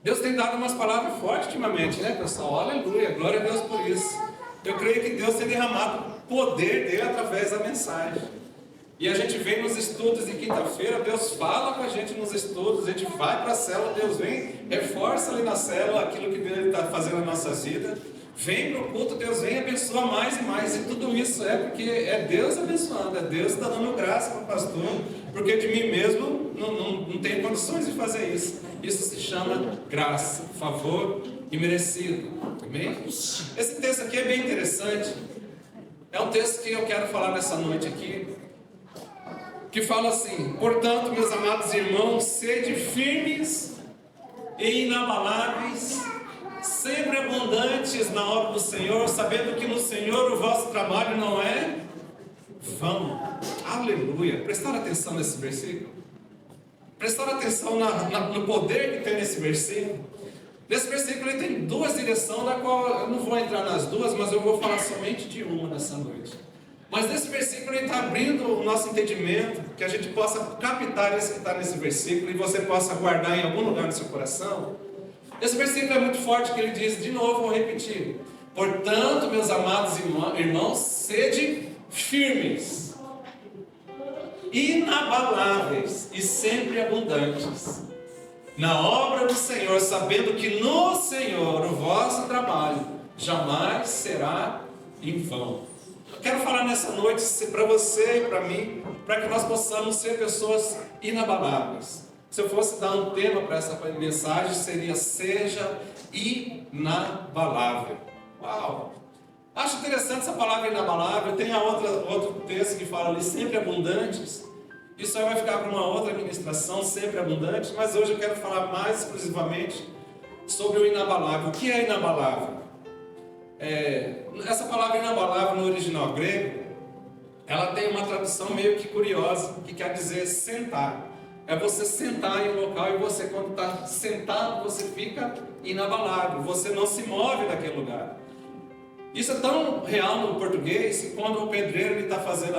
Deus tem dado umas palavras fortes ultimamente, né, pessoal? Aleluia, glória a Deus por isso. Eu creio que Deus tem derramado o poder dele através da mensagem. E a gente vem nos estudos de quinta-feira, Deus fala com a gente nos estudos, a gente vai para a célula, Deus vem, reforça ali na célula aquilo que Deus está fazendo nas nossas vidas. Vem para o culto, Deus vem e abençoa mais e mais. E tudo isso é porque é Deus abençoando, é Deus está dando graça para o pastor, porque de mim mesmo não tenho condições de fazer isso. Isso se chama graça, favor e merecido. Amém? Esse texto aqui é bem interessante. É um texto que eu quero falar nessa noite aqui, que fala assim: portanto, meus amados irmãos, sede firmes e inabaláveis, sempre abundantes na obra do Senhor, sabendo que no Senhor o vosso trabalho não é vão. Aleluia! Prestaram atenção nesse versículo? Prestaram atenção no poder que tem nesse versículo? Nesse versículo ele tem duas direções, da qual eu não vou entrar nas duas, mas eu vou falar somente de uma nessa noite. Mas nesse versículo ele está abrindo o nosso entendimento, que a gente possa captar isso que está nesse versículo e você possa guardar em algum lugar no seu coração. Esse versículo é muito forte, que ele diz, de novo, vou repetir: portanto, meus amados irmãos, sede firmes, inabaláveis e sempre abundantes na obra do Senhor, sabendo que no Senhor o vosso trabalho jamais será em vão. Eu quero falar nessa noite para você e para mim, para que nós possamos ser pessoas inabaláveis. Se eu fosse dar um tema para essa mensagem, seria: seja inabalável. Uau! Acho interessante essa palavra inabalável. Tem outro texto que fala ali, sempre abundantes. Isso aí vai ficar para uma outra ministração, sempre abundante. Mas hoje eu quero falar mais exclusivamente sobre o inabalável. O que é inabalável? Essa palavra inabalável no original grego, ela tem uma tradução meio que curiosa, que quer dizer sentar. É você sentar em um local e você, quando está sentado, você fica inabalável, você não se move daquele lugar. Isso é tão real no português que quando o pedreiro está fazendo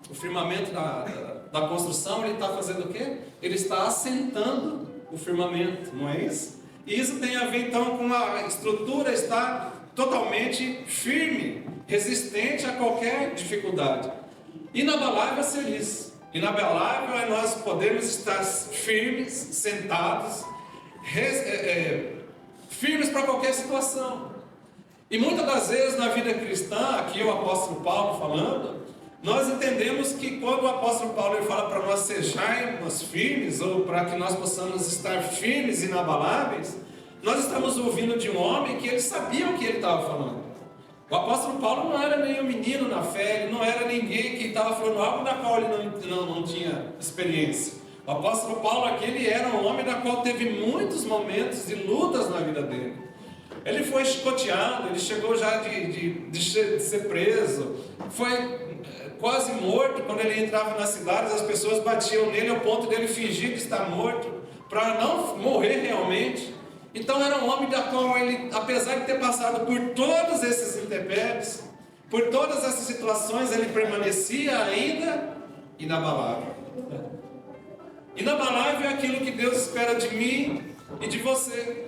o firmamento da construção, ele está fazendo o quê? Ele está assentando o firmamento, não é isso? E isso tem a ver então com a estrutura estar totalmente firme, resistente a qualquer dificuldade. Inabalável é ser isso. Inabalável é nós podermos estar firmes, sentados, firmes para qualquer situação. E muitas das vezes na vida cristã, aqui o apóstolo Paulo falando, nós entendemos que quando o apóstolo Paulo ele fala para nós sejamos firmes, ou para que nós possamos estar firmes e inabaláveis, nós estamos ouvindo de um homem que ele sabia o que ele estava falando. O apóstolo Paulo não era nenhum menino na fé, ele não era ninguém que estava falando algo da qual ele não tinha experiência. O apóstolo Paulo aqui, ele era um homem da qual teve muitos momentos de lutas na vida dele. Ele foi chicoteado, ele chegou já de ser preso, foi quase morto. Quando ele entrava nas cidades, as pessoas batiam nele ao ponto dele fingir que está morto, para não morrer realmente. Então era um homem da qual ele, apesar de ter passado por todos esses intempéries, por todas essas situações, ele permanecia ainda inabalável. Inabalável é aquilo que Deus espera de mim e de você.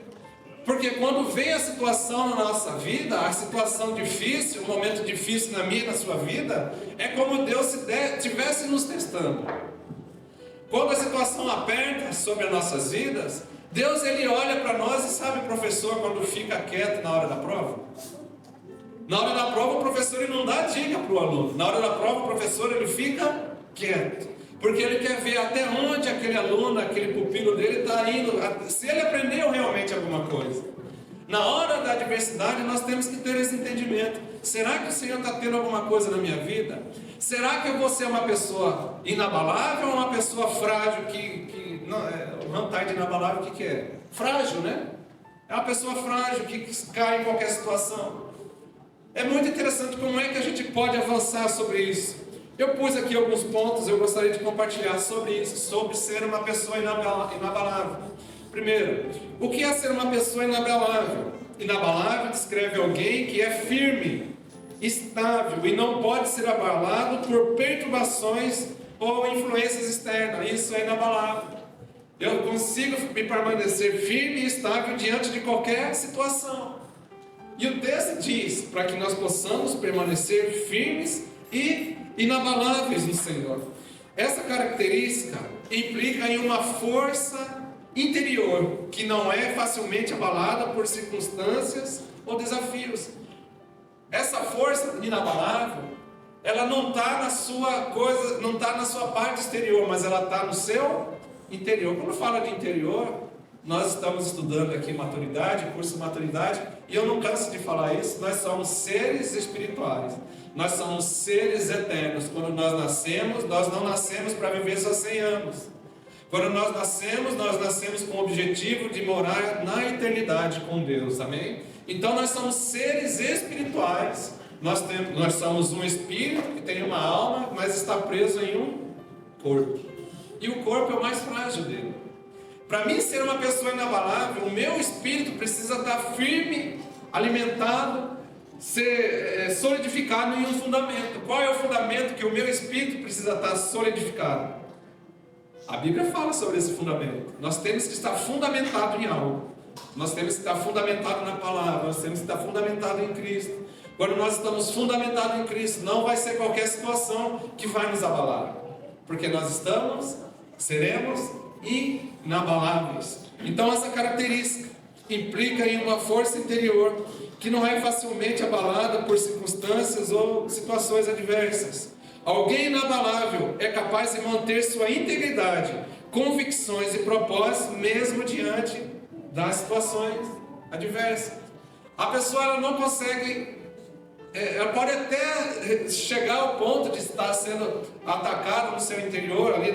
Porque quando vem a situação na nossa vida, a situação difícil, o momento difícil na minha e na sua vida, é como Deus se estivesse nos testando. Quando a situação aperta sobre as nossas vidas, Deus ele olha para nós e sabe, professor, quando fica quieto na hora da prova? Na hora da prova o professor ele não dá dica para o aluno. Na hora da prova o professor ele fica quieto. Porque ele quer ver até onde aquele aluno, aquele pupilo dele está indo, se ele aprendeu realmente alguma coisa. Na hora da adversidade nós temos que ter esse entendimento. Será que o Senhor está tendo alguma coisa na minha vida? Será que eu vou ser uma pessoa inabalável ou uma pessoa frágil o vantagem de inabalável o que é? Frágil, né? É uma pessoa frágil que cai em qualquer situação. É muito interessante como é que a gente pode avançar sobre isso. Eu pus aqui alguns pontos, eu gostaria de compartilhar sobre isso, sobre ser uma pessoa inabalável. Primeiro, o que é ser uma pessoa inabalável? Inabalável descreve alguém que é firme, estável e não pode ser abalado por perturbações ou influências externas. Isso é inabalável. Eu consigo me permanecer firme e estável diante de qualquer situação. E o texto diz para que nós possamos permanecer firmes e inabaláveis no Senhor. Essa característica implica em uma força interior que não é facilmente abalada por circunstâncias ou desafios. Essa força inabalável, ela não está na sua coisa, não está na sua parte exterior, mas ela está no seu interior. Quando fala de interior, nós estamos estudando aqui maturidade, curso de maturidade, e eu não canso de falar isso. Nós somos seres espirituais, nós somos seres eternos. Quando nós não nascemos para viver só 100 anos. Quando nós nascemos com o objetivo de morar na eternidade com Deus, amém? Então nós somos seres espirituais. Nós somos um espírito que tem uma alma, mas está preso em um corpo. E o corpo é o mais frágil dele. Para mim ser uma pessoa inabalável, o meu espírito precisa estar firme, alimentado, ser solidificado em um fundamento. Qual é o fundamento que o meu espírito precisa estar solidificado? A Bíblia fala sobre esse fundamento. Nós temos que estar fundamentado em algo. Nós temos que estar fundamentado na palavra. Nós temos que estar fundamentado em Cristo. Quando nós estamos fundamentados em Cristo, não vai ser qualquer situação que vai nos abalar. Porque nós seremos inabaláveis. Então essa característica implica em uma força interior que não é facilmente abalada por circunstâncias ou situações adversas. Alguém inabalável é capaz de manter sua integridade, convicções e propósitos mesmo diante das situações adversas. A pessoa ela não consegue, ela pode até chegar ao ponto de estar sendo atacada no seu interior, ali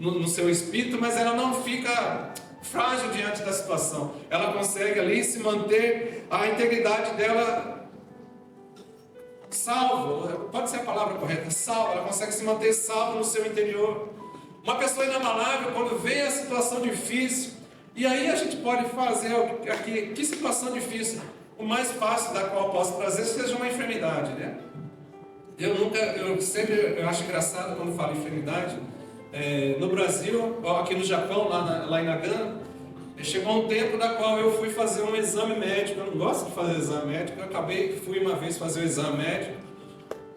no seu espírito, mas ela não fica frágil diante da situação. Ela consegue ali se manter a integridade dela salvo, pode ser a palavra correta, salvo, ela consegue se manter salvo no seu interior. Uma pessoa inabalável, quando vem a situação difícil, e aí a gente pode fazer aqui, que situação difícil? O mais fácil da qual eu posso trazer seja uma enfermidade, né? Eu acho engraçado quando falo enfermidade. No Brasil, aqui no Japão, lá em Nagano, chegou um tempo da qual eu fui fazer um exame médico. Eu não gosto de fazer exame médico. Fui uma vez fazer o exame médico.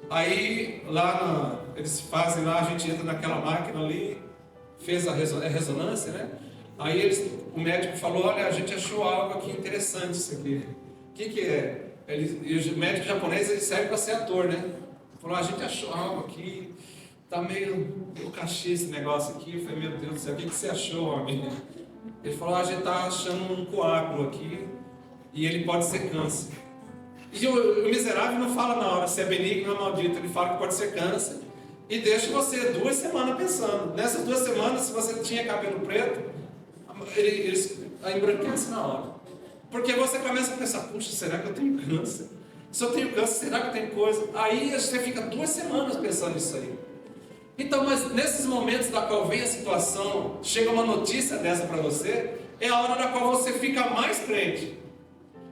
Aí lá eles fazem lá, a gente entra naquela máquina ali, fez a ressonância, né? Aí o médico falou: olha, a gente achou algo aqui interessante isso aqui. O que é? O médico japonês ele serve para ser ator, né? Falou: a gente achou algo aqui, tá meio cachê esse negócio aqui. Eu falei: meu Deus do céu, o que você achou, homem? Ele falou: a gente está achando um coágulo aqui e ele pode ser câncer. E o miserável não fala na hora se é benigno ou maldito, ele fala que pode ser câncer e deixa você 2 semanas pensando. Nessas 2 semanas, se você tinha cabelo preto, ele embranquece na hora. Porque você começa a pensar: puxa, será que eu tenho câncer? Se eu tenho câncer, será que eu tenho coisa? Aí você fica 2 semanas pensando nisso aí. Então, mas nesses momentos da qual vem a situação, chega uma notícia dessa para você, é a hora da qual você fica mais crente.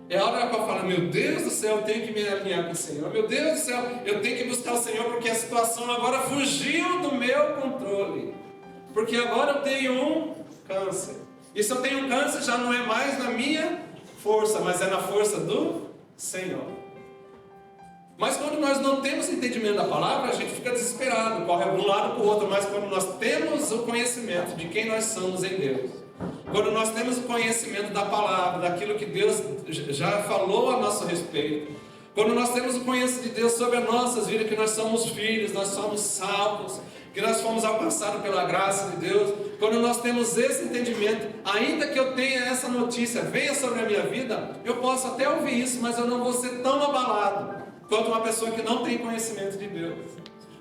É a hora da qual fala: meu Deus do céu, eu tenho que me alinhar com o Senhor. Meu Deus do céu, eu tenho que buscar o Senhor, porque a situação agora fugiu do meu controle. Porque agora eu tenho um câncer. E se eu tenho um câncer, já não é mais na minha força, mas é na força do Senhor. Mas quando nós não temos entendimento da palavra, a gente fica desesperado, corre de um lado para o outro. Mas quando nós temos o conhecimento de quem nós somos em Deus, quando nós temos o conhecimento da palavra, daquilo que Deus já falou a nosso respeito, quando nós temos o conhecimento de Deus sobre as nossas vidas, que nós somos filhos, nós somos salvos, que nós fomos alcançados pela graça de Deus, quando nós temos esse entendimento, ainda que eu tenha essa notícia, venha sobre a minha vida, eu posso até ouvir isso, mas eu não vou ser tão abalado quanto uma pessoa que não tem conhecimento de Deus.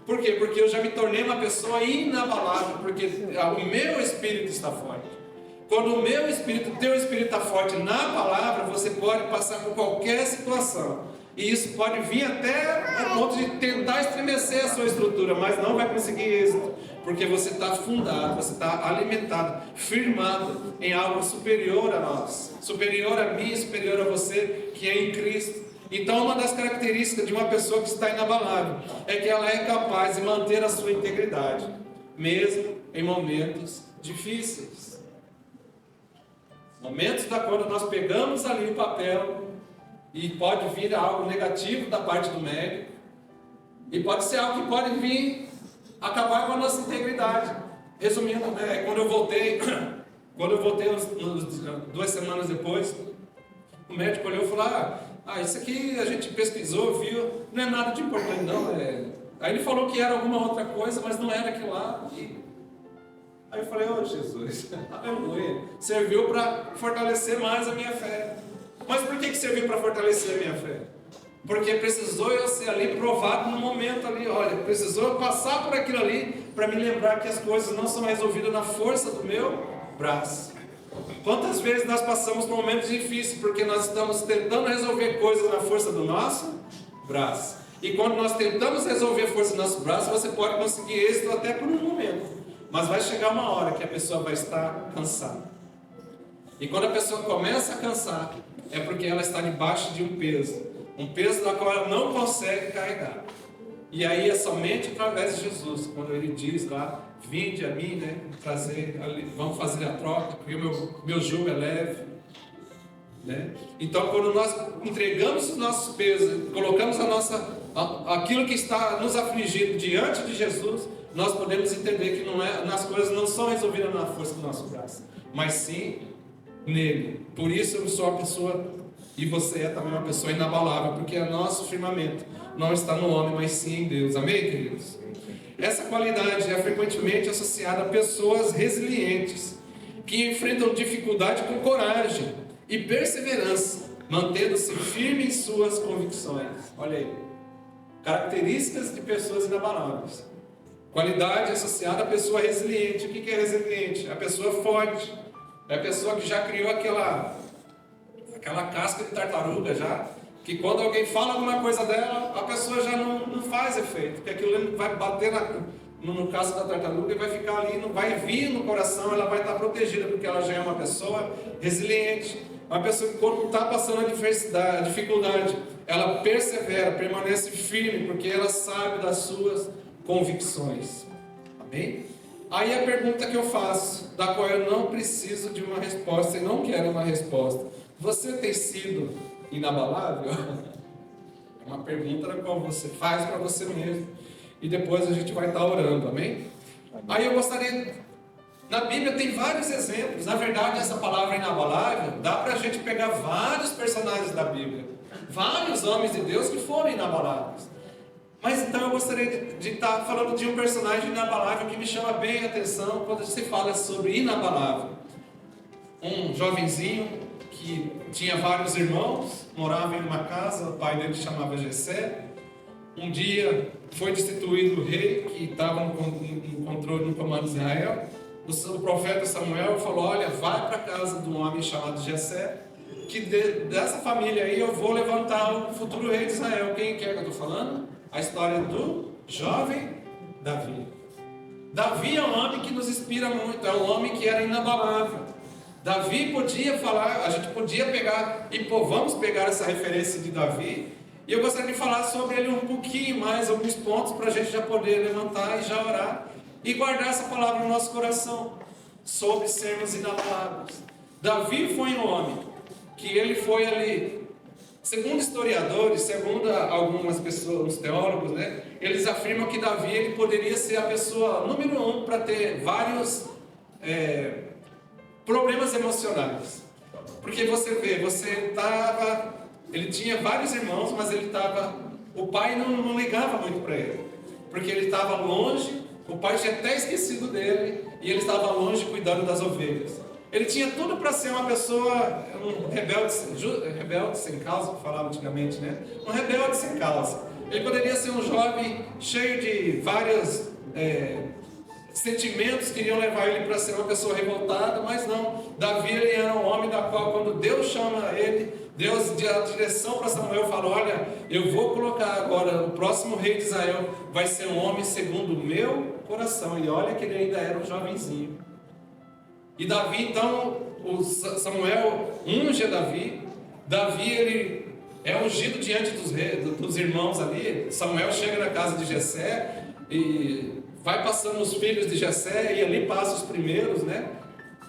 Por quê? Porque eu já me tornei uma pessoa inabalável, porque o meu espírito está forte. Quando o teu espírito está forte na palavra, você pode passar por qualquer situação. E isso pode vir até ao ponto de tentar estremecer a sua estrutura, mas não vai conseguir êxito, porque você está fundado, você está alimentado, firmado em algo superior a nós, superior a mim, superior a você, que é em Cristo. Então, uma das características de uma pessoa que está inabalável é que ela é capaz de manter a sua integridade, mesmo em momentos difíceis. Momentos da quando nós pegamos ali o papel e pode vir algo negativo da parte do médico e pode ser algo que pode vir acabar com a nossa integridade. Resumindo, quando eu voltei 2 semanas depois, o médico olhou e falou: isso aqui a gente pesquisou, viu, não é nada de importante não. Aí ele falou que era alguma outra coisa, mas não era aquilo lá. Aí eu falei: Jesus, aleluia, serviu para fortalecer mais a minha fé. Mas por que serviu para fortalecer a minha fé? Porque precisou eu ser ali provado no momento ali, precisou eu passar por aquilo ali para me lembrar que as coisas não são resolvidas na força do meu braço. Quantas vezes nós passamos por momentos difíceis porque nós estamos tentando resolver coisas na força do nosso braço. E quando nós tentamos resolver a força do nosso braço, você pode conseguir êxito até por um momento, mas vai chegar uma hora que a pessoa vai estar cansada. E quando a pessoa começa a cansar, é porque ela está debaixo de um peso da qual ela não consegue carregar. E aí é somente através de Jesus, quando ele diz lá: vinde a mim, vamos fazer a troca, porque o meu jugo é leve. Então, quando nós entregamos os nossos pesos, colocamos aquilo que está nos afligindo diante de Jesus, nós podemos entender que as coisas não são resolvidas na força do nosso braço, mas sim nele. Por isso eu sou uma pessoa, e você é também uma pessoa inabalável, porque o nosso firmamento não está no homem, mas sim em Deus. Amém, queridos? Essa qualidade é frequentemente associada a pessoas resilientes, que enfrentam dificuldade com coragem e perseverança, mantendo-se firme em suas convicções. Olha aí, características de pessoas inabaláveis. Qualidade associada à pessoa resiliente. O que é resiliente? A pessoa forte, é a pessoa que já criou aquela casca de tartaruga que quando alguém fala alguma coisa dela, a pessoa já não faz efeito, porque aquilo vai bater no casco da tartaruga e vai ficar ali, não vai vir no coração, ela vai estar protegida, porque ela já é uma pessoa resiliente, uma pessoa que quando está passando a dificuldade, ela persevera, permanece firme, porque ela sabe das suas convicções. Amém? Aí a pergunta que eu faço, da qual eu não preciso de uma resposta e não quero uma resposta: você tem sido inabalável? É uma pergunta na qual você faz para você mesmo, e depois a gente vai estar orando, amém? Aí eu gostaria, na Bíblia tem vários exemplos. Na verdade, essa palavra inabalável, dá para a gente pegar vários personagens da Bíblia, vários homens de Deus que foram inabaláveis. Mas então eu gostaria de estar falando de um personagem inabalável que me chama bem a atenção quando se fala sobre inabalável. Um jovenzinho que tinha vários irmãos, morava em uma casa, o pai dele chamava Jessé. Um dia foi destituído o rei que estava no controle, no comando de Israel. O profeta Samuel falou: olha, vai para a casa de um homem chamado Jessé, que dessa família aí eu vou levantar o futuro rei de Israel. Quem que é que eu estou falando? A história do jovem Davi. Davi é um homem que nos inspira muito, é um homem que era inabalável. Davi podia falar, a gente podia pegar, vamos pegar essa referência de Davi, e eu gostaria de falar sobre ele um pouquinho mais, alguns pontos, para a gente já poder levantar e já orar, e guardar essa palavra no nosso coração, sobre sermos inabaláveis. Davi foi um homem, que ele foi ali, segundo historiadores, segundo algumas pessoas, os teólogos, eles afirmam que Davi ele poderia ser a pessoa número 1 para ter vários problemas emocionais. Porque você vê, ele tinha vários irmãos, mas o pai não ligava muito para ele, porque ele estava longe, o pai tinha até esquecido dele, e ele estava longe cuidando das ovelhas. Ele tinha tudo para ser uma pessoa, um rebelde sem causa, que falava antigamente, um rebelde sem causa. Ele poderia ser um jovem cheio de vários sentimentos que iriam levar ele para ser uma pessoa revoltada, mas não. Davi ele era um homem da qual, quando Deus chama ele, Deus dá a direção para Samuel, fala: olha, eu vou colocar agora o próximo rei de Israel, vai ser um homem segundo o meu coração. E olha que ele ainda era um jovenzinho. E Davi, então, o Samuel unge a Davi. Davi, ele é ungido diante dos irmãos ali. Samuel chega na casa de Jessé e vai passando os filhos de Jessé, e ali passa os primeiros, né?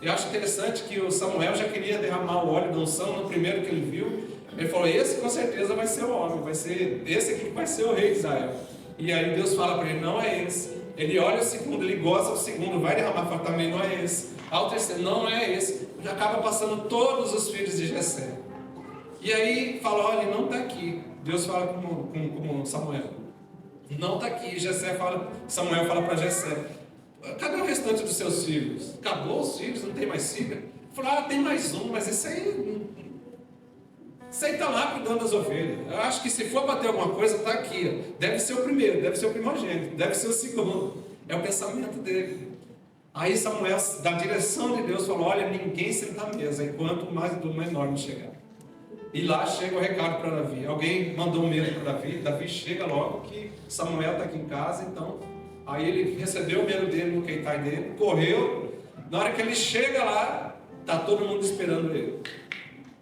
Eu acho interessante que o Samuel já queria derramar o óleo da unção no primeiro que ele viu. Ele falou, esse com certeza vai ser o homem, vai ser esse aqui que vai ser o rei de Israel. E aí Deus fala para ele, não é esse. Ele olha o segundo, ele gosta do segundo, vai derramar, fala, também não é esse. Ao terceiro, não é esse. Já acaba passando todos os filhos de Jessé. E aí fala, olha, não está aqui. Deus fala com Samuel, não está aqui. Samuel fala para Jessé, cadê o restante dos seus filhos? Acabou os filhos, não tem mais filho? Ele falou, tem mais um, mas esse aí está lá cuidando das ovelhas. Eu acho que se for bater alguma coisa, está aqui. Ó. Deve ser o primeiro, deve ser o primogênito, deve ser o segundo. É o pensamento dele. Aí Samuel, da direção de Deus, falou, olha, ninguém senta à mesa, enquanto mais do menor não chegar. E lá chega o recado para Davi. Alguém mandou um e-mail para Davi. Davi chega logo que Samuel está aqui em casa, então... Aí ele recebeu o medo dele no queitai dele, correu. Na hora que ele chega lá, está todo mundo esperando ele.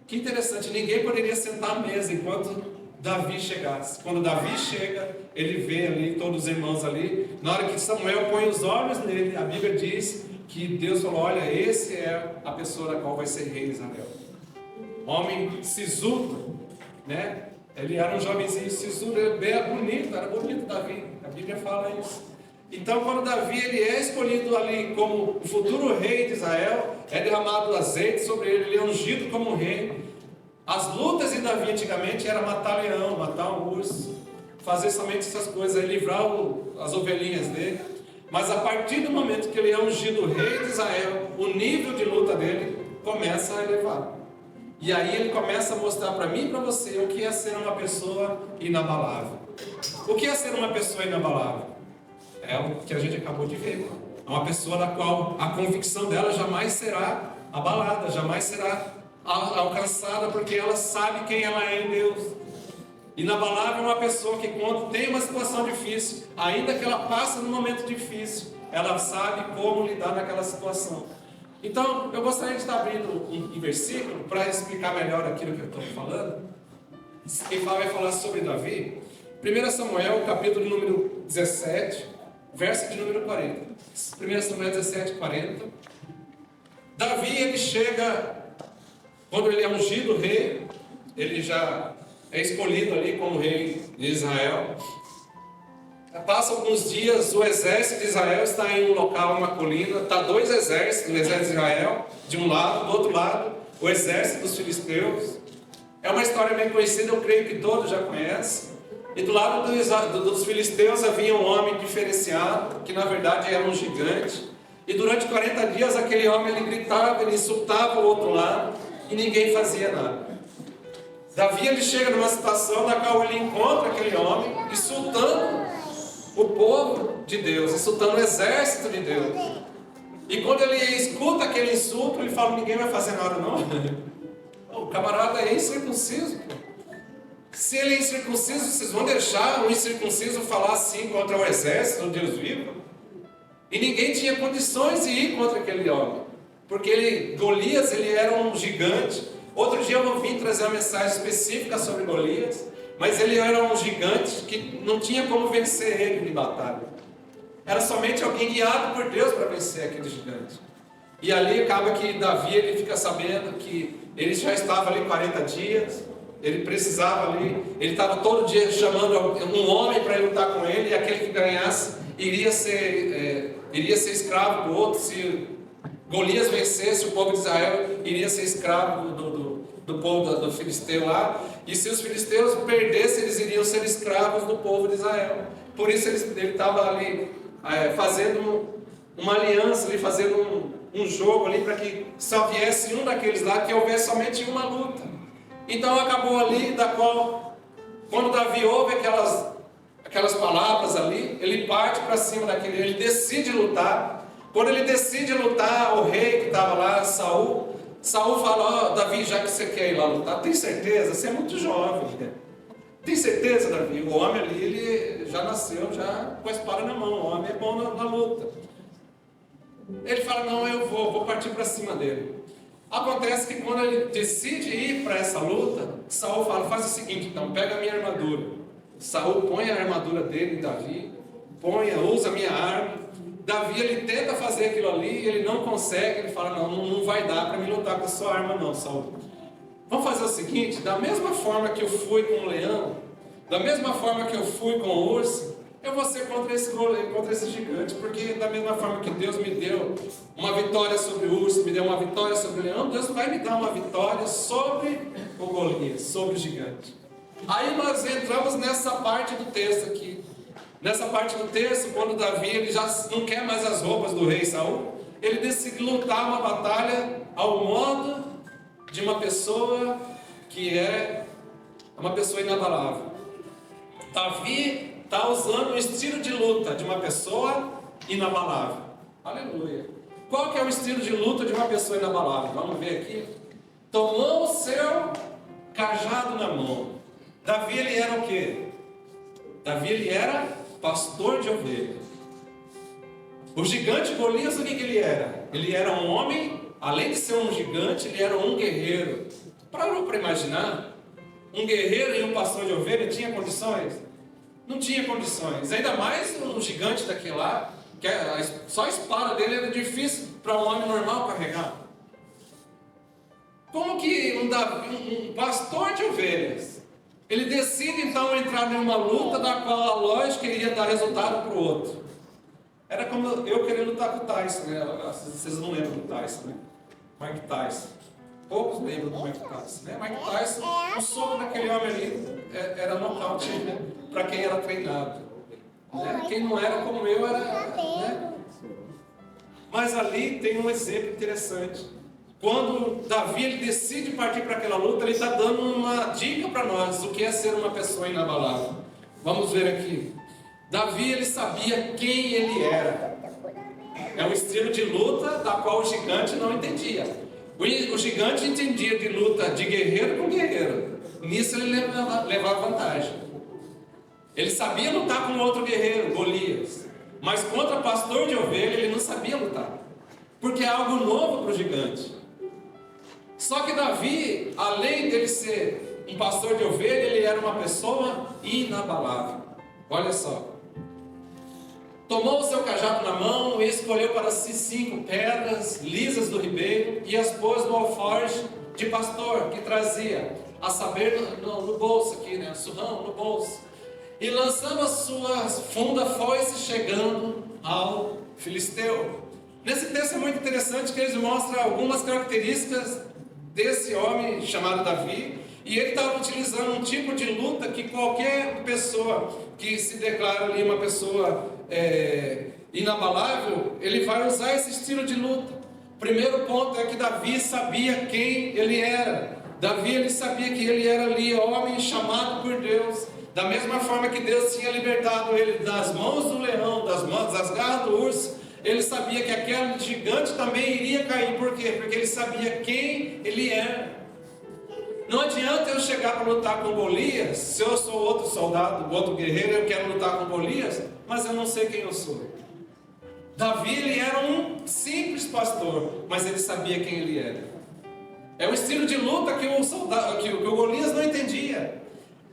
Que interessante, ninguém poderia sentar à mesa enquanto Davi chegasse. Quando Davi chega, ele vê ali todos os irmãos ali. Na hora que Samuel põe os olhos nele, a Bíblia diz que Deus falou, olha, esse é a pessoa da qual vai ser rei de Israel. Homem sisudo, né? Ele era um jovenzinho sisudo, era bonito Davi. A Bíblia fala isso. Então, quando Davi ele é escolhido ali como o futuro rei de Israel, é derramado azeite sobre ele, ele é ungido como rei. As lutas de Davi antigamente era matar leão, matar um urso, fazer somente essas coisas, livrar as ovelhinhas dele. Mas a partir do momento que ele é ungido rei de Israel, o nível de luta dele começa a elevar. E aí ele começa a mostrar para mim e para você o que é ser uma pessoa inabalável. O que é ser uma pessoa inabalável? É o que a gente acabou de ver. É uma pessoa da qual a convicção dela jamais será abalada, jamais será alcançada, porque ela sabe quem ela é em Deus. Inabalável é uma pessoa que quando tem uma situação difícil, ainda que ela passe num momento difícil, ela sabe como lidar naquela situação. Então, eu gostaria de estar abrindo um versículo para explicar melhor aquilo que eu estou falando. Quem vai falar sobre Davi, 1 Samuel, capítulo número 17, verso de número 40. 1 Samuel 17, 40. Davi, ele chega, quando ele é ungido rei, ele já é escolhido ali como rei de Israel. Passa alguns dias, o exército de Israel está em um local, uma colina. Está dois exércitos, o exército de Israel, de um lado, do outro lado, o exército dos filisteus. É uma história bem conhecida, eu creio que todos já conhecem. E do lado dos filisteus havia um homem diferenciado, que na verdade era um gigante. E durante 40 dias aquele homem ele gritava, ele insultava o outro lado, e ninguém fazia nada. Davi ele chega numa situação na qual ele encontra aquele homem insultando o povo de Deus, insultando o exército de Deus. E quando ele escuta aquele insulto, ele fala, ninguém vai fazer nada não. O camarada é incircunciso. Se ele é incircunciso, vocês vão deixar o incircunciso falar assim contra o exército do Deus vivo? E ninguém tinha condições de ir contra aquele homem. Porque Golias, ele era um gigante. Outro dia eu vou vir trazer uma mensagem específica sobre Golias. Mas ele era um gigante que não tinha como vencer ele em batalha. Era somente alguém guiado por Deus para vencer aquele gigante. E ali acaba que Davi ele fica sabendo que ele já estava ali 40 dias. Ele precisava ali, ele estava todo dia chamando um homem para lutar com ele. E aquele que ganhasse iria ser escravo do outro. Se Golias vencesse, o povo de Israel iria ser escravo do povo do filisteu lá. E se os filisteus perdessem, eles iriam ser escravos do povo de Israel. Por isso ele estava ali fazendo uma aliança, ali, fazendo um jogo ali para que só viesse um daqueles lá, que houvesse somente uma luta. Então acabou ali, da qual, quando Davi ouve aquelas palavras ali, ele parte para cima daquele, ele decide lutar. Quando ele decide lutar, o rei que estava lá, Saul fala, Davi, já que você quer ir lá lutar, tem certeza? Você é muito jovem. Né? Tem certeza, Davi? O homem ali, ele já nasceu já com a espada na mão, o homem é bom na luta. Ele fala, não, eu vou partir para cima dele. Acontece que quando ele decide ir para essa luta, Saul fala, faz o seguinte então, pega a minha armadura. Saul põe a armadura dele em Davi, usa a minha arma. Davi, ele tenta fazer aquilo ali, ele não consegue, ele fala, não vai dar para me lutar com a sua arma não, Saul. Vamos fazer o seguinte, da mesma forma que eu fui com o leão, da mesma forma que eu fui com o urso, eu vou ser contra esse gigante, porque da mesma forma que Deus me deu uma vitória sobre o urso, me deu uma vitória sobre o leão, Deus vai me dar uma vitória sobre o Golias, sobre o gigante. Aí nós entramos nessa parte do texto aqui. Nessa parte do texto, quando Davi ele já não quer mais as roupas do rei Saul, ele decide lutar uma batalha ao modo de uma pessoa que é uma pessoa inabalável. Davi está usando o estilo de luta de uma pessoa inabalável. Aleluia. Qual que é o estilo de luta de uma pessoa inabalável? Vamos ver aqui. Tomou o seu cajado na mão. Davi ele era o quê? Davi ele era pastor de ovelhas. O gigante Golias, o que ele era? Ele era um homem, além de ser um gigante, ele era um guerreiro. Parou para imaginar? Um guerreiro e um pastor de ovelha tinha condições? Não tinha condições. Ainda mais um gigante daquele lá, que só a espada dele era difícil para um homem normal carregar. Como que um pastor de ovelhas, ele decide então entrar numa luta da qual a lógica iria dar resultado para o outro? Era como eu querer lutar com o Tyson, né? Vocês não lembram do Tyson, né? Mike Tyson. Poucos lembram do Mike Tyson, né? Mike Tyson, o soco daquele homem ali era nocaute, né? Para quem era treinado. Né? Quem não era como eu era... Né? Mas ali tem um exemplo interessante. Quando Davi ele decide partir para aquela luta, ele está dando uma dica para nós do que é ser uma pessoa inabalável. Vamos ver aqui. Davi ele sabia quem ele era. É um estilo de luta da qual o gigante não entendia. O gigante entendia de luta de guerreiro com guerreiro. Nisso ele levava vantagem. Ele sabia lutar com outro guerreiro, Golias. Mas contra pastor de ovelha ele não sabia lutar. Porque é algo novo para o gigante. Só que Davi, além dele ser um pastor de ovelha, ele era uma pessoa inabalável. Olha só. Tomou o seu cajado na mão e escolheu para si 5 pedras lisas do ribeiro e as pôs no alforje de pastor que trazia, a saber, no bolso aqui, né? Surrão no bolso. E lançando a sua funda, foi-se chegando ao filisteu. Nesse texto é muito interessante que eles mostram algumas características desse homem chamado Davi. E ele estava utilizando um tipo de luta que qualquer pessoa que se declara ali uma pessoa inabalável, ele vai usar esse estilo de luta. Primeiro ponto é que Davi sabia quem ele era. Davi ele sabia que ele era ali homem chamado por Deus. Da mesma forma que Deus tinha libertado ele das mãos do leão, das garras do urso, ele sabia que aquele gigante também iria cair. Por quê? Porque ele sabia quem ele era. Não adianta eu chegar para lutar com Golias, se eu sou outro soldado, outro guerreiro, eu quero lutar com Golias, mas eu não sei quem eu sou. Davi ele era um simples pastor, mas ele sabia quem ele era. É o estilo de luta que o Golias não entendia.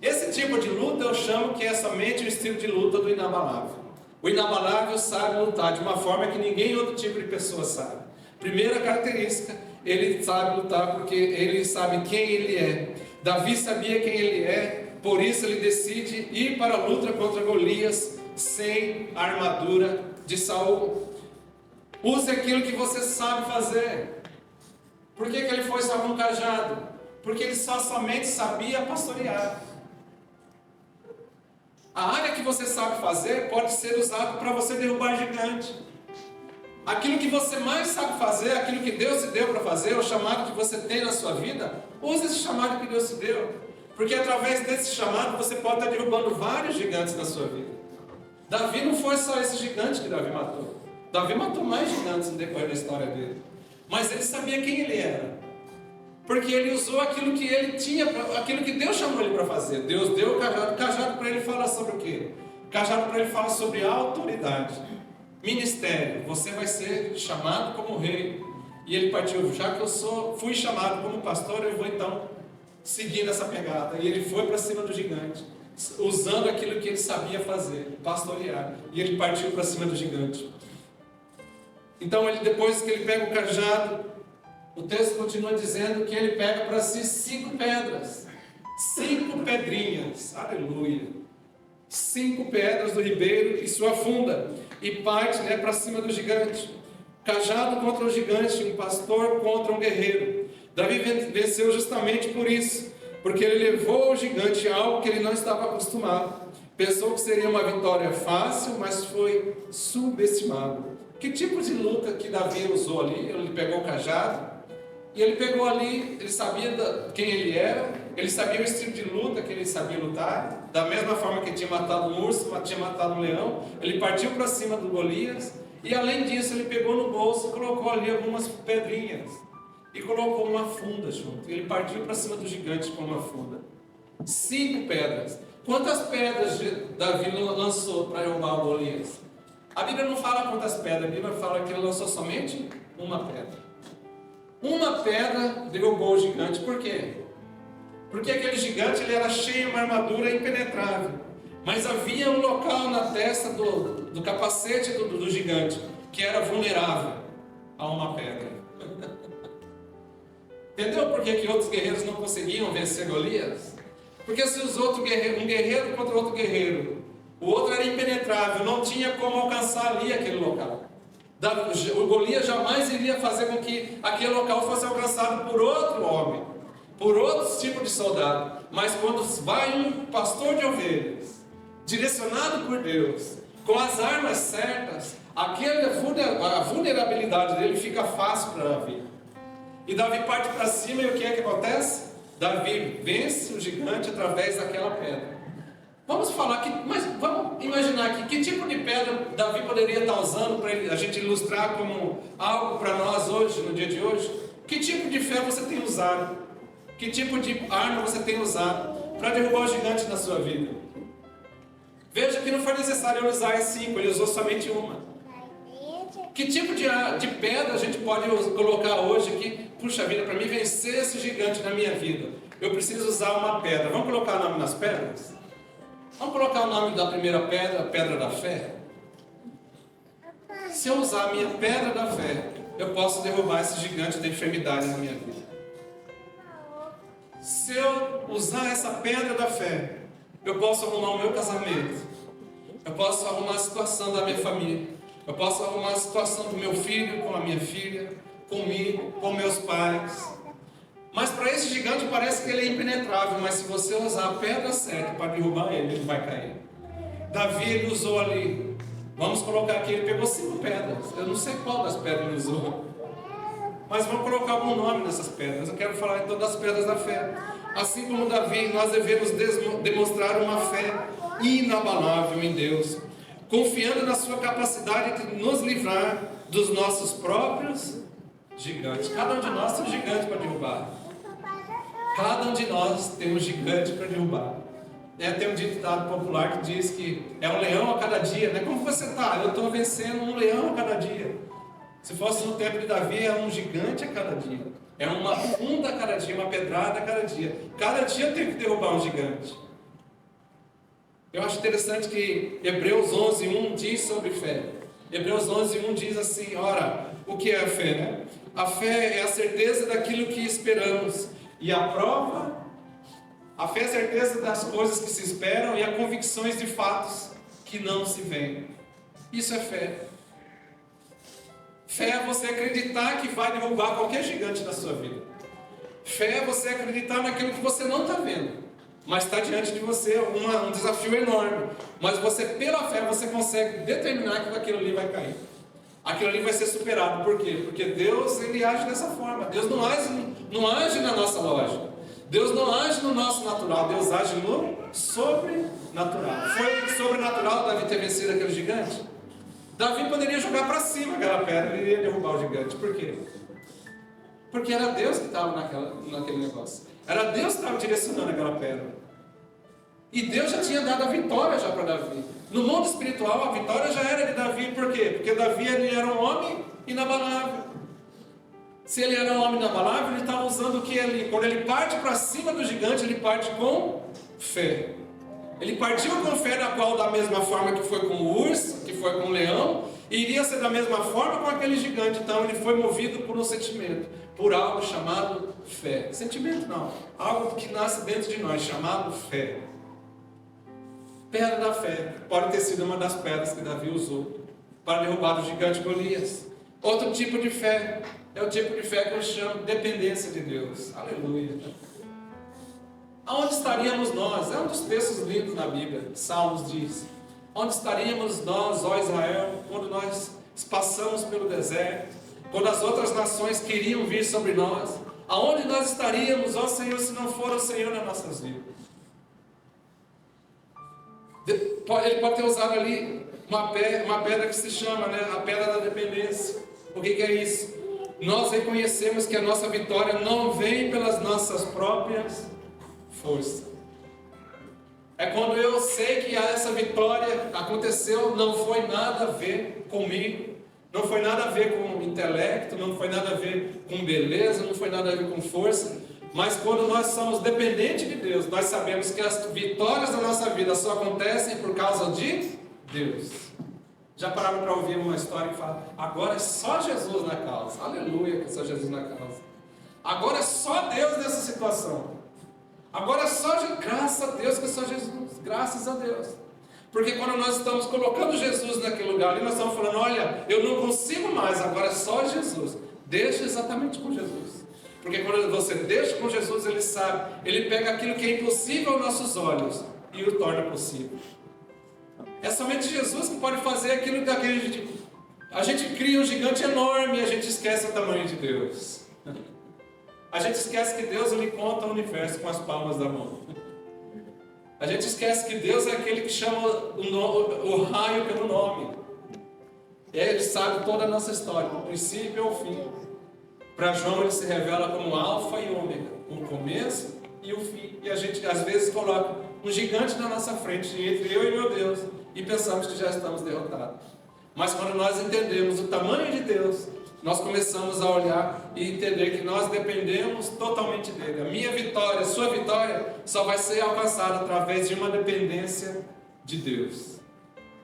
Esse tipo de luta eu chamo que é somente o estilo de luta do inabalável. O inabalável sabe lutar de uma forma que ninguém outro tipo de pessoa sabe. Primeira característica, ele sabe lutar porque ele sabe quem ele é. Davi sabia quem ele é, por isso ele decide ir para a luta contra Golias sem a armadura de Saul. Use aquilo que você sabe fazer. Por que ele foi só com um cajado? Porque ele somente sabia pastorear. A área que você sabe fazer pode ser usada para você derrubar gigante. Aquilo que você mais sabe fazer, aquilo que Deus te deu para fazer, o chamado que você tem na sua vida, use esse chamado que Deus te deu. Porque através desse chamado você pode estar derrubando vários gigantes na sua vida. Davi não foi só esse gigante que Davi matou. Davi matou mais gigantes no decorrer da história dele. Mas ele sabia quem ele era. Porque ele usou aquilo que ele tinha, aquilo que Deus chamou ele para fazer. Deus deu o cajado. O cajado para ele fala sobre o quê? O cajado para ele fala sobre autoridade. Ministério, você vai ser chamado como rei. E ele partiu, já que eu fui chamado como pastor, eu vou então seguir nessa pegada. E ele foi para cima do gigante. usando aquilo que ele sabia fazer, pastorear. E ele partiu para cima do gigante. Então, depois que ele pega o cajado, o texto continua dizendo que ele pega para si 5 pedras. 5 pedrinhas. Aleluia. 5 pedras do ribeiro e sua funda. E parte para cima do gigante. Cajado contra o gigante, um pastor contra um guerreiro. Davi venceu justamente por isso. Porque ele levou o gigante a algo que ele não estava acostumado. Pensou que seria uma vitória fácil, mas foi subestimado. Que tipo de luta que Davi usou ali? Ele pegou o cajado, e ele pegou ali, ele sabia quem ele era, ele sabia o estilo de luta que ele sabia lutar, da mesma forma que ele tinha matado um urso, tinha matado um leão, ele partiu para cima do Golias, e além disso ele pegou no bolso e colocou ali algumas pedrinhas, e colocou uma funda junto, ele partiu para cima do gigante com uma funda. 5 pedras. Quantas pedras Davi lançou para derrubar o Golias? A Bíblia não fala quantas pedras, a Bíblia fala que ele lançou somente uma pedra. Uma pedra derrubou o gigante. Por quê? Porque aquele gigante ele era cheio de uma armadura impenetrável. Mas havia um local na testa do capacete do gigante que era vulnerável a uma pedra. Entendeu por que outros guerreiros não conseguiam vencer Golias? Porque se os outros guerreiros, um guerreiro contra outro guerreiro, o outro era impenetrável, não tinha como alcançar ali aquele local. O Golias jamais iria fazer com que aquele local fosse alcançado por outro homem, por outro tipo de soldado. Mas quando vai um pastor de ovelhas, direcionado por Deus, com as armas certas, a vulnerabilidade dele fica fácil para Davi. E Davi parte para cima e o que é que acontece? Davi vence o gigante através daquela pedra. Vamos falar aqui, mas vamos imaginar aqui que tipo de pedra Davi poderia estar usando para a gente ilustrar como algo para nós hoje, no dia de hoje. Que tipo de fé você tem usado? Que tipo de arma você tem usado para derrubar o gigante na sua vida? Veja que não foi necessário ele usar as 5, ele usou somente uma. Que tipo de pedra a gente pode colocar hoje aqui? Puxa vida, para mim vencer esse gigante na minha vida, eu preciso usar uma pedra. Vamos colocar o nome nas pedras? Vamos colocar o nome da primeira pedra, a pedra da fé? Se eu usar a minha pedra da fé, eu posso derrubar esse gigante da enfermidade na minha vida. Se eu usar essa pedra da fé, eu posso arrumar o meu casamento. Eu posso arrumar a situação da minha família. Eu posso arrumar a situação do meu filho com a minha filha, comigo, com meus pais. Mas para esse gigante parece que ele é impenetrável, mas se você usar a pedra certa para derrubar ele, ele vai cair. Davi ele usou ali, vamos colocar aqui, ele pegou 5 pedras. Eu não sei qual das pedras ele usou, mas vamos colocar algum nome nessas pedras. Eu quero falar então das pedras da fé. Assim como Davi, nós devemos demonstrar uma fé inabalável em Deus, confiando na sua capacidade de nos livrar dos nossos próprios gigantes. Cada um de nós tem um gigante para derrubar. Cada um de nós tem um gigante para derrubar. Tem um ditado popular que diz que é um leão a cada dia, né? Como você está? Eu estou vencendo um leão a cada dia. Se fosse no tempo de Davi, é um gigante a cada dia. É uma funda a cada dia, uma pedrada a cada dia. Cada dia eu tenho que derrubar um gigante. Eu acho interessante que Hebreus 11:1 diz sobre fé. Hebreus 11:1 diz assim, ora, o que é a fé, né? A fé é a certeza daquilo que esperamos. E a prova, a fé é a certeza das coisas que se esperam e a convicções de fatos que não se veem. Isso é fé. Fé é você acreditar que vai derrubar qualquer gigante da sua vida. Fé é você acreditar naquilo que você não está vendo, mas está diante de você um desafio enorme. Mas você, pela fé, você consegue determinar que aquilo ali vai cair. Aquilo ali vai ser superado. Por quê? Porque Deus, Ele age dessa forma. Deus não age na nossa lógica. Deus não age no nosso natural. Deus age no sobrenatural. Foi sobrenatural Davi ter vencido aquele gigante? Davi poderia jogar para cima aquela pedra e iria derrubar o gigante. Por quê? Porque era Deus que estava naquele negócio. Era Deus que estava direcionando aquela pedra. E Deus já tinha dado a vitória já para Davi. No mundo espiritual, a vitória já era de Davi. Por quê? Porque Davi ele era um homem inabalável. Se ele era um homem inabalável, ele estava usando o que ele... Quando ele parte para cima do gigante, ele parte com fé. Ele partiu com fé na qual, da mesma forma que foi com o urso, que foi com o leão, iria ser da mesma forma com aquele gigante. Então ele foi movido por um sentimento, por algo chamado fé. Sentimento não, algo que nasce dentro de nós, chamado fé. Pedra da fé pode ter sido uma das pedras que Davi usou para derrubar o gigante Golias. Outro tipo de fé é o tipo de fé que eu chamo de dependência de Deus. Aleluia. Aonde estaríamos nós? É um dos textos lindos na Bíblia. Salmos diz: onde estaríamos nós, ó Israel, quando nós passamos pelo deserto, quando as outras nações queriam vir sobre nós? Aonde nós estaríamos, ó Senhor, se não for o Senhor nas nossas vidas? Ele pode ter usado ali uma pedra que se chama, né, a pedra da dependência. O que é isso? Nós reconhecemos que a nossa vitória não vem pelas nossas próprias forças. É quando eu sei que essa vitória aconteceu, não foi nada a ver comigo, não foi nada a ver com intelecto, não foi nada a ver com beleza, não foi nada a ver com força. Mas quando nós somos dependentes de Deus, nós sabemos que as vitórias da nossa vida só acontecem por causa de Deus. Já pararam para ouvir uma história que fala: agora é só Jesus na causa. Aleluia, que é só Jesus na causa. Agora é só Deus nessa situação. Agora é só graças a Deus que é só Jesus. Graças a Deus. Porque quando nós estamos colocando Jesus naquele lugar ali, nós estamos falando: olha, eu não consigo mais, agora é só Jesus. Deixa exatamente com Jesus. Porque quando você deixa com Jesus, Ele sabe, Ele pega aquilo que é impossível aos nossos olhos e o torna possível. É somente Jesus que pode fazer aquilo que a gente cria um gigante enorme e a gente esquece o tamanho de Deus. A gente esquece que Deus ele conta o universo com as palmas da mão. A gente esquece que Deus é aquele que chama o raio pelo nome. Ele sabe toda a nossa história, do princípio ao fim. Para João ele se revela como Alfa e Ômega, o começo e o fim. E a gente às vezes coloca um gigante na nossa frente, entre eu e meu Deus, e pensamos que já estamos derrotados. Mas quando nós entendemos o tamanho de Deus, nós começamos a olhar e entender que nós dependemos totalmente dele. A minha vitória, a sua vitória, só vai ser alcançada através de uma dependência de Deus.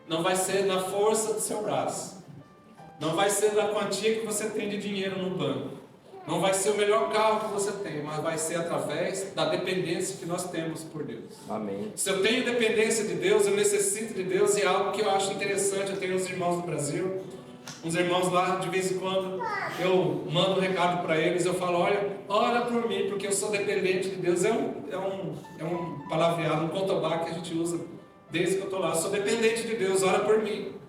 Não vai ser na força do seu braço. Não vai ser da quantia que você tem de dinheiro no banco. Não vai ser o melhor carro que você tem, mas vai ser através da dependência que nós temos por Deus. Amém. Se eu tenho dependência de Deus, eu necessito de Deus, e é algo que eu acho interessante. Eu tenho uns irmãos no Brasil, uns irmãos lá, de vez em quando eu mando um recado para eles, eu falo: olha, ora por mim, porque eu sou dependente de Deus. É um palavreado, um cotobá que a gente usa desde que eu estou lá. Eu sou dependente de Deus, ora por mim.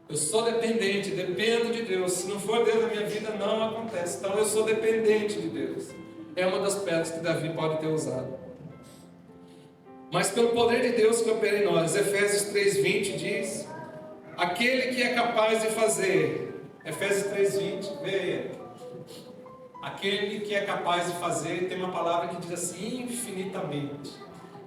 Eu sou dependente, dependo de Deus. Se não for Deus na minha vida, não acontece. Então eu sou dependente de Deus. É uma das pedras que Davi pode ter usado. Mas pelo poder de Deus que opera em nós, Efésios 3:20 diz: aquele que é capaz de fazer, Efésios 3:20, veja, aquele que é capaz de fazer, tem uma palavra que diz assim: infinitamente.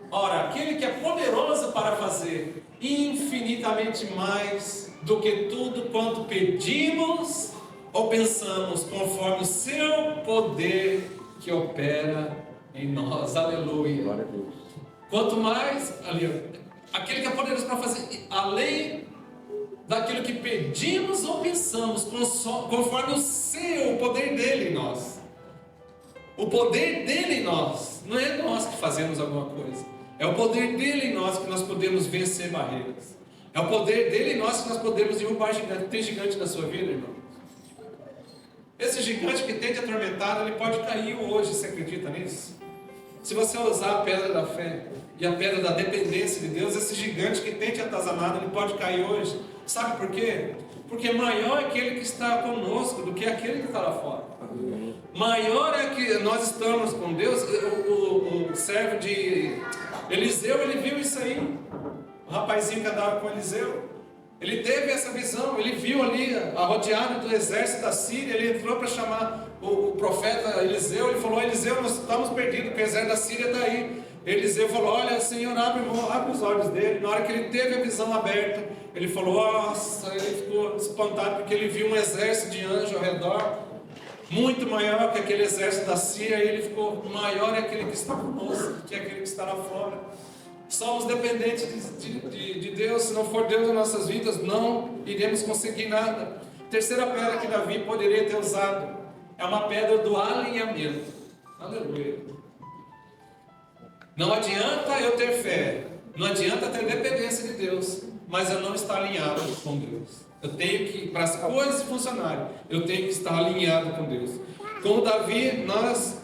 Ora, aquele que é poderoso para fazer infinitamente mais do que tudo quanto pedimos ou pensamos, conforme o seu poder que opera em nós. Aleluia. Glória a Deus. Quanto mais, aquele que é poderoso para fazer além daquilo que pedimos ou pensamos, conforme o poder dele em nós. O poder dele em nós. Não é nós que fazemos alguma coisa. É o poder dele em nós que nós podemos vencer barreiras. É o poder dele em nós que nós podemos derrubar gigante. Tem gigante na sua vida, irmão? Esse gigante que tem te atormentado, ele pode cair hoje. Você acredita nisso? Se você usar a pedra da fé e a pedra da dependência de Deus, esse gigante que tem te atazanado, ele pode cair hoje. Sabe por quê? Porque maior é aquele que está conosco do que aquele que está lá fora. Maior é que nós estamos com Deus. O servo de Eliseu, ele viu isso aí. O rapazinho que andava com Eliseu, ele teve essa visão. Ele viu ali a rodeada do exército da Síria. Ele entrou para chamar o profeta Eliseu. Ele falou: Eliseu, nós estamos perdidos, porque o exército da Síria está aí. Eliseu falou: olha, Senhor, abre os olhos dele. Na hora que ele teve a visão aberta, ele falou: nossa, ele ficou espantado, porque ele viu um exército de anjos ao redor, muito maior que aquele exército da Síria. E ele ficou: maior é aquele que está conosco, que é aquele que está lá fora. Somos dependentes de Deus. Se não for Deus em nossas vidas, não iremos conseguir nada. Terceira pedra que Davi poderia ter usado é uma pedra do alinhamento. Aleluia. Não adianta eu ter fé, não adianta ter dependência de Deus, mas eu não estar alinhado com Deus. Eu tenho que, para as coisas funcionarem, eu tenho que estar alinhado com Deus. Como Davi, nós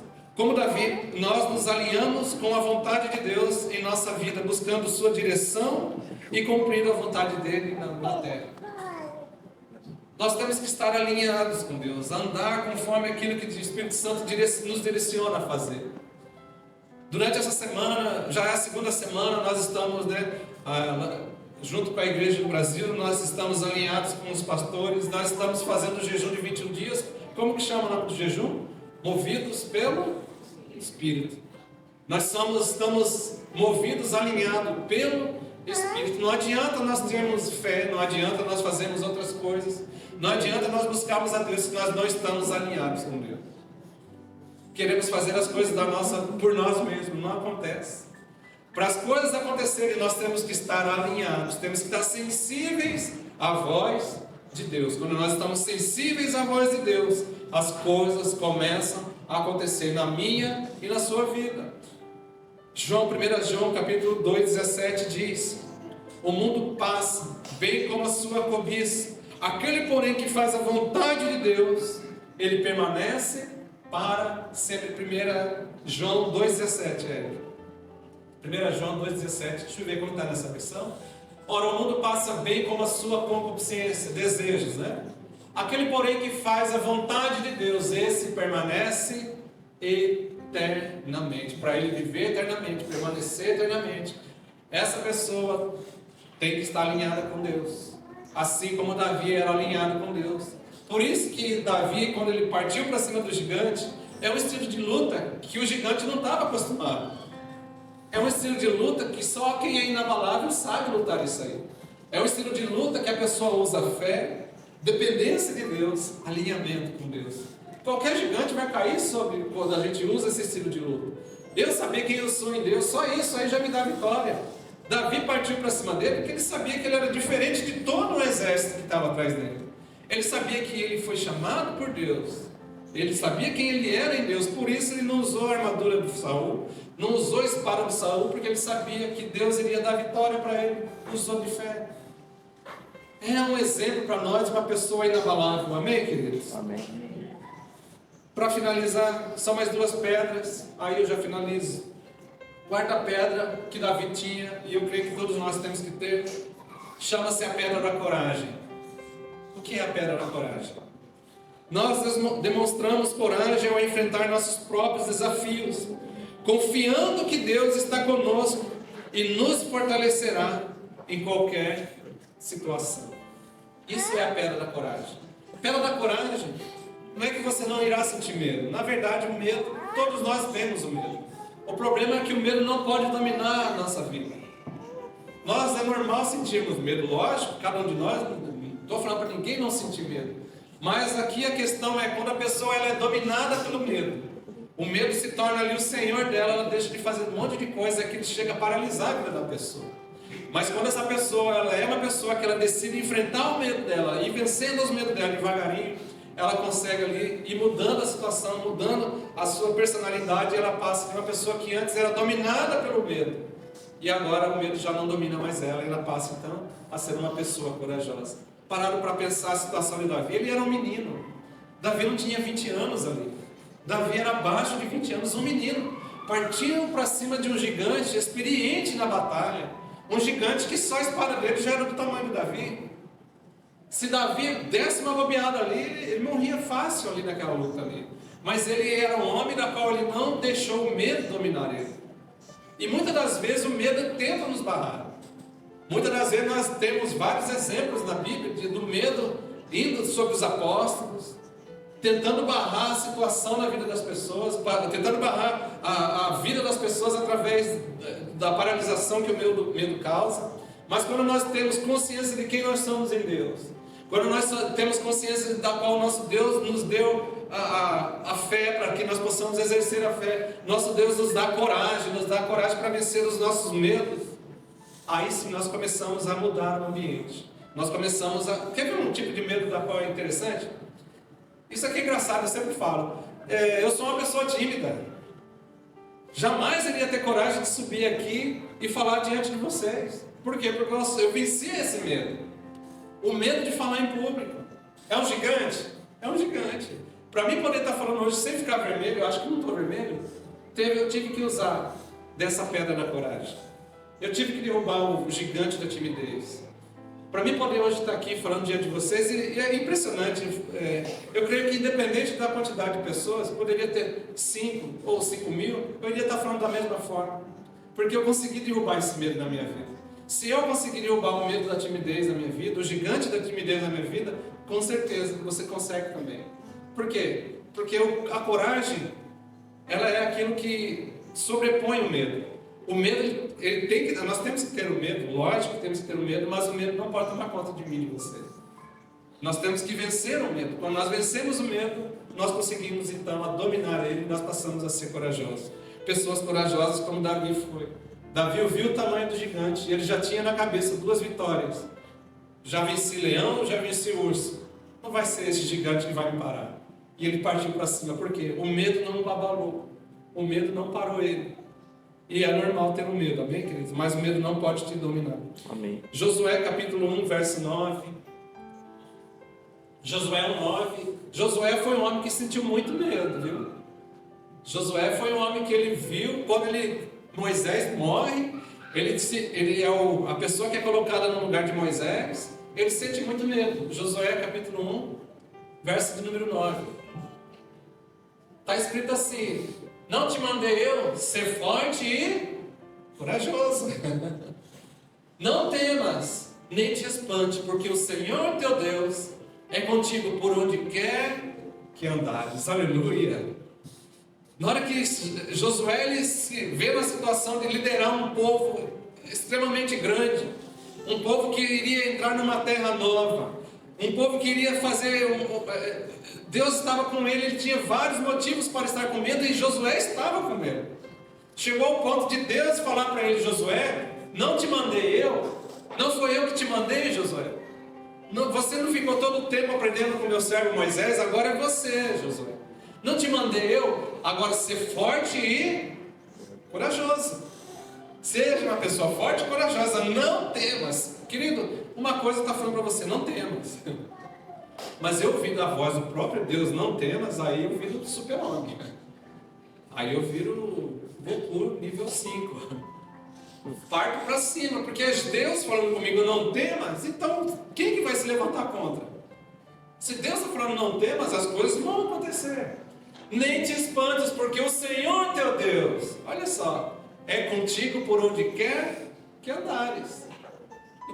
nos alinhamos com a vontade de Deus em nossa vida, buscando sua direção e cumprindo a vontade dele na terra. Nós temos que estar alinhados com Deus, andar conforme aquilo que o Espírito Santo nos direciona a fazer. Durante essa semana, já é a segunda semana, nós estamos, junto com a Igreja do Brasil, nós estamos alinhados com os pastores, nós estamos fazendo o jejum de 21 dias. Como que chama o nome do jejum? Movidos pelo Espírito. Nós estamos movidos, alinhados pelo Espírito. Não adianta nós termos fé, não adianta nós fazermos outras coisas, não adianta nós buscarmos a Deus se nós não estamos alinhados com Deus. Queremos fazer as coisas por nós mesmos, não acontece. Para as coisas acontecerem, nós temos que estar alinhados, temos que estar sensíveis à voz de Deus. Quando nós estamos sensíveis à voz de Deus, as coisas começam a acontecer na minha e na sua vida. 1 João capítulo 2, 17 diz: o mundo passa, bem como a sua cobiça. Aquele, porém, que faz a vontade de Deus, ele permanece para sempre. 1 João 2,17 1 João 2,17. Deixa eu ver como está nessa versão. Ora, o mundo passa bem como a sua concupiscência, desejos, Aquele, porém, que faz a vontade de Deus, esse permanece eternamente. Para ele viver eternamente, permanecer eternamente, essa pessoa tem que estar alinhada com Deus, assim como Davi era alinhado com Deus. Por isso que Davi, quando ele partiu para cima do gigante, é um estilo de luta que o gigante não estava acostumado. É um estilo de luta que só quem é inabalável sabe lutar isso aí. É um estilo de luta que a pessoa usa fé, dependência de Deus, alinhamento com Deus. Qualquer gigante vai cair sobre quando a gente usa esse estilo de luta. Eu saber quem eu sou em Deus, só isso aí já me dá vitória. Davi partiu para cima dele porque ele sabia que ele era diferente de todo o exército que estava atrás dele. Ele sabia que ele foi chamado por Deus. Ele sabia quem ele era em Deus. Por isso ele não usou a armadura de Saul, não usou a espada de Saul, porque ele sabia que Deus iria dar vitória para ele. Usou de fé. É um exemplo para nós de uma pessoa inabalável. Amém, queridos? Amém. Para finalizar, são mais duas pedras, aí eu já finalizo. Quarta pedra que Davi tinha, e eu creio que todos nós temos que ter, chama-se a pedra da coragem. O que é a pedra da coragem? Nós demonstramos coragem ao enfrentar nossos próprios desafios, confiando que Deus está conosco e nos fortalecerá em qualquer situação. Isso é a pedra da coragem. A pedra da coragem não é que você não irá sentir medo. Na verdade, o medo, todos nós temos o medo. O problema é que o medo não pode dominar a nossa vida. É normal sentirmos medo, lógico, cada um de nós, não estou falando para ninguém não sentir medo. Mas aqui a questão é quando a pessoa ela é dominada pelo medo. O medo se torna ali o senhor dela, ela deixa de fazer um monte de coisa que chega a paralisar a vida da pessoa. Mas quando essa pessoa, ela é uma pessoa que ela decide enfrentar o medo dela e vencendo os medos dela devagarinho, ela consegue ali ir mudando a situação, mudando a sua personalidade, e ela passa de uma pessoa que antes era dominada pelo medo, e agora o medo já não domina mais ela, e ela passa então a ser uma pessoa corajosa. Pararam para pensar a situação de Davi, ele era um menino, Davi não tinha 20 anos ali, Davi era abaixo de 20 anos, um menino, partiu para cima de um gigante experiente na batalha, um gigante que só a espada dele já era do tamanho de Davi. Se Davi desse uma bobeada ali, ele morria fácil ali naquela luta ali. Mas ele era um homem da qual ele não deixou o medo dominar ele. E muitas das vezes o medo tenta nos barrar. Muitas das vezes nós temos vários exemplos na Bíblia do medo indo sobre os apóstolos, tentando barrar a situação na vida das pessoas, tentando barrar a vida das pessoas através da paralisação que o medo causa. Mas quando nós temos consciência de quem nós somos em Deus, Quando nós temos consciência da qual o nosso Deus nos deu a fé para que nós possamos exercer a fé, nosso Deus nos dá coragem para vencer os nossos medos, aí sim nós começamos a mudar o ambiente. Nós começamos a... Quer ver um tipo de medo da qual é interessante? Isso aqui é engraçado, eu sempre falo. Eu sou uma pessoa tímida. Jamais iria ter coragem de subir aqui e falar diante de vocês. Por quê? Porque eu venci esse medo. O medo de falar em público. É um gigante? É um gigante. Para mim poder estar falando hoje sem ficar vermelho, eu acho que não estou vermelho, eu tive que usar dessa pedra da coragem. Eu tive que derrubar o gigante da timidez. Para mim poder hoje estar aqui falando diante de vocês, e é impressionante, eu creio que independente da quantidade de pessoas, poderia ter 5 ou 5 mil, eu iria estar falando da mesma forma, porque eu consegui derrubar esse medo na minha vida. Se eu conseguir derrubar o medo da timidez na minha vida, o gigante da timidez na minha vida, com certeza você consegue também. Por quê? Porque a coragem, ela é aquilo que sobrepõe o medo. O medo, nós temos que ter o medo, lógico que temos que ter o medo, mas o medo não pode tomar conta de mim e de você. Nós temos que vencer o medo. Quando nós vencemos o medo, nós conseguimos então a dominar ele, nós passamos a ser corajosos. Pessoas corajosas como Davi foi. Davi viu o tamanho do gigante e ele já tinha na cabeça 2 vitórias. Já venci leão, já venci urso. Não vai ser esse gigante que vai me parar. E ele partiu para cima, por quê? O medo não o abalou. O medo não parou ele. E é normal ter um medo, amém, queridos? Mas o medo não pode te dominar. Amém. Josué capítulo 1, verso 9. Josué 1:9. Josué foi um homem que sentiu muito medo, viu? Josué foi um homem que ele viu, quando Moisés morre, ele é a pessoa que é colocada no lugar de Moisés, ele sente muito medo. Josué capítulo 1, verso de número 9. Está escrito assim: não te mandei eu ser forte e corajoso. Não temas, nem te espante, porque o Senhor teu Deus é contigo por onde quer que andares. Aleluia. Na hora que Josué ele se vê na situação de liderar um povo extremamente grande, um povo que iria entrar numa terra nova, um povo que iria fazer... Deus estava com ele tinha vários motivos para estar com medo, e Josué estava com medo. Chegou ao ponto de Deus falar para ele: Josué, não te mandei eu? Não foi eu que te mandei, Josué? Você não ficou todo o tempo aprendendo com meu servo Moisés? Agora é você, Josué. Não te mandei eu? Agora ser forte e corajoso. Seja uma pessoa forte e corajosa. Não temas. Querido, uma coisa está falando para você: não temas. Mas eu ouvindo a voz do próprio Deus, não temas, aí eu viro super-homem. Aí eu viro Goku nível 5. Parto para cima, porque é Deus falando comigo: não temas. Então quem que vai se levantar contra? Se Deus está falando não temas, as coisas vão acontecer. Nem te espantes, porque o Senhor teu Deus, olha só, é contigo por onde quer que andares.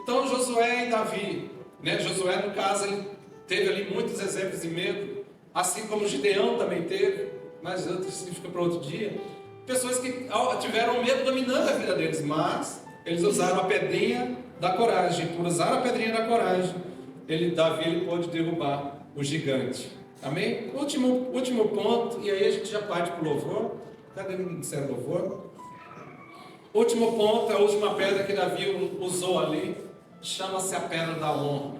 Então Josué e Davi, né? Josué, no caso, ele teve ali muitos exemplos de medo, assim como Gideão também teve, mas isso fica para outro dia. Pessoas que tiveram medo dominando a vida deles, mas eles usaram a pedrinha da coragem. Por usar a pedrinha da coragem, Davi pôde derrubar o gigante. Amém? Último ponto, e aí a gente já parte para o louvor. Cadê o ministério louvor? Último ponto, a última pedra que Davi usou ali, chama-se a pedra da honra.